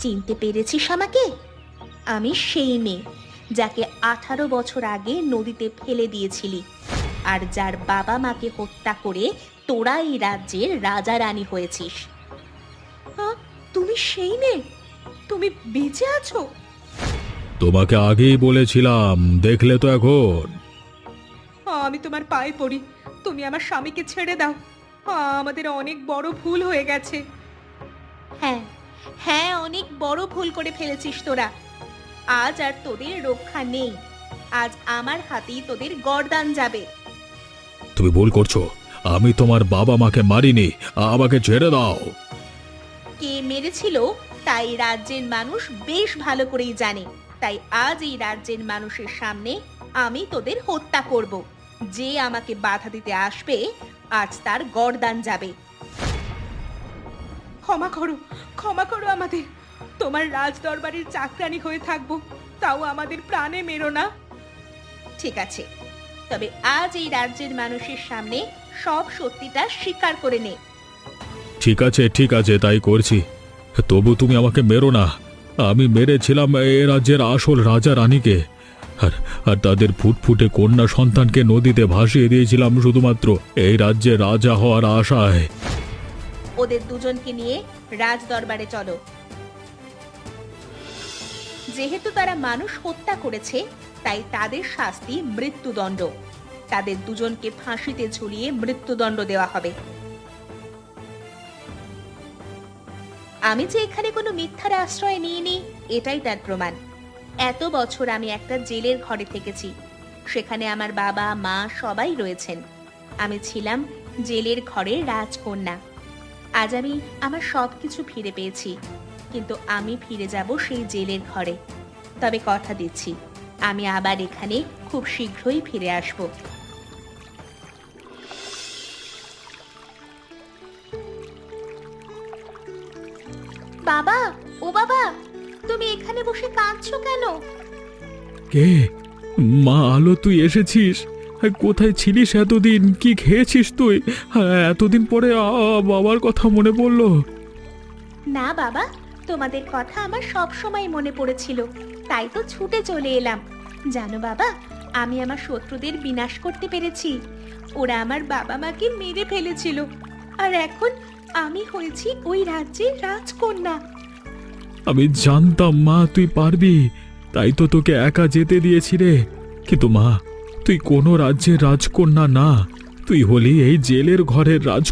চিনতে পেরেছিস আমাকে? আমি সেই মেয়ে যাকে 18 বছর আগে নদীতে ফেলে দিয়েছিলি, আর যার বাবা মাকে হত্যা করে তোরা এই রাজ্যের রাজা রানী হয়েছিস। হ্যাঁ, তুমি সেই মেয়ে? তুমি বেঁচে আছো? তোমাকে আগেই বলেছিলাম, দেখলে তো এখন। আমি তোমার পায়ে পড়ি, তুমি আমার স্বামীকে ছেড়ে দাও। আমাদের অনেক বড় ভুল হয়ে গেছে। হ্যাঁ হ্যাঁ, অনেক বড় ভুল করে ফেলেছিস তোরা। আজ আর তোদের রক্ষা নেই। আজ আমার হাতেই তোদের গর্দান যাবে। তুমি ভুল করছো, আমি তোমার বাবা মাকে মারিনি, আমাকে ছেড়ে দাও। কে মেরেছিল তাই রাজ্যের মানুষ বেশ ভালো করেই জানে। তাই আজ এই রাজ্যের মানুষের সামনে আমি তোদের হত্যা করব। যে আমাকে বাধা দিতে আসবে আজ তার গর্দান যাবে। ক্ষমা করো, ক্ষমা করো আমাদের। তোমার রাজ দরবারের চাকরানি হয়ে থাকবো, তাও আমাদের প্রাণে মেরো না। ঠিক আছে, তবে আজ এই রাজ্যের মানুষের সামনে সব সত্যিটা স্বীকার করে নে। ঠিক আছে ঠিক আছে, তাই করছি। তবু তুমি আমাকে মেরো না। আমি মেরেছিলাম এ রাজ্যের আসল রাজা রানীকে, আর আর তাদের ফুটফুটে কন্যা সন্তানকে নদীতে ভাসিয়ে দিয়েছিলাম শুধুমাত্র এই রাজ্যে রাজা হওয়ার আশায়। ওদের দুজনকে নিয়ে রাজ দরবারে চলো। যেহেতু তারা মানুষ হত্যা করেছে, তাই তাদের শাস্তি মৃত্যুদণ্ড। তাদের দুজনকে ফাঁসিতে ঝুলিয়ে মৃত্যুদণ্ড দেওয়া হবে। আমি যে এখানে কোনো মিথ্যার আশ্রয় নিইনি, এটাই তার প্রমাণ। এত বছর আমি একটা জেলের ঘরে থেকেছি। সেখানে আমার বাবা মা সবাই রয়েছেন। আমি ছিলাম জেলের ঘরের রাজকন্যা। আজ আমি আমার সবকিছু ফিরে পেয়েছি, কিন্তু আমি ফিরে যাব সেই জেলের ঘরে। তবে কথা দিচ্ছি, আমি আবার এখানে খুব শীঘ্রই ফিরে আসব। বাবা, ও বাবা, তুমি এখানে বসে কাঁদছো কেন? কে? মা আলো, তুই এসেছিস? কোথায় ছিলিস এতদিন? কি খেয়েছিস তুই? এতদিন পরে বাবার কথা মনে পড়লো। না বাবা, তোমাদের কথা আমার সব সময় মনে পড়েছিল, তাই তো ছুটে চলে এলাম। জানো বাবা, আমি আমার শত্রুদের বিনাশ করতে পেরেছি। ওরা আমার বাবা মাকে মেরে ফেলেছিল, আর এখন আমি হয়েছি ওই রাজ্যের রাজকন্যা। আমি জানতাম মা তুই পারবি, তাই তো তোকে একা যেতে দিয়েছি রে। কিন্তু মা, তুই কোনো রাজ্যের রাজকন্যা না, তুই হলি এই জেলের ঘরের রাজ।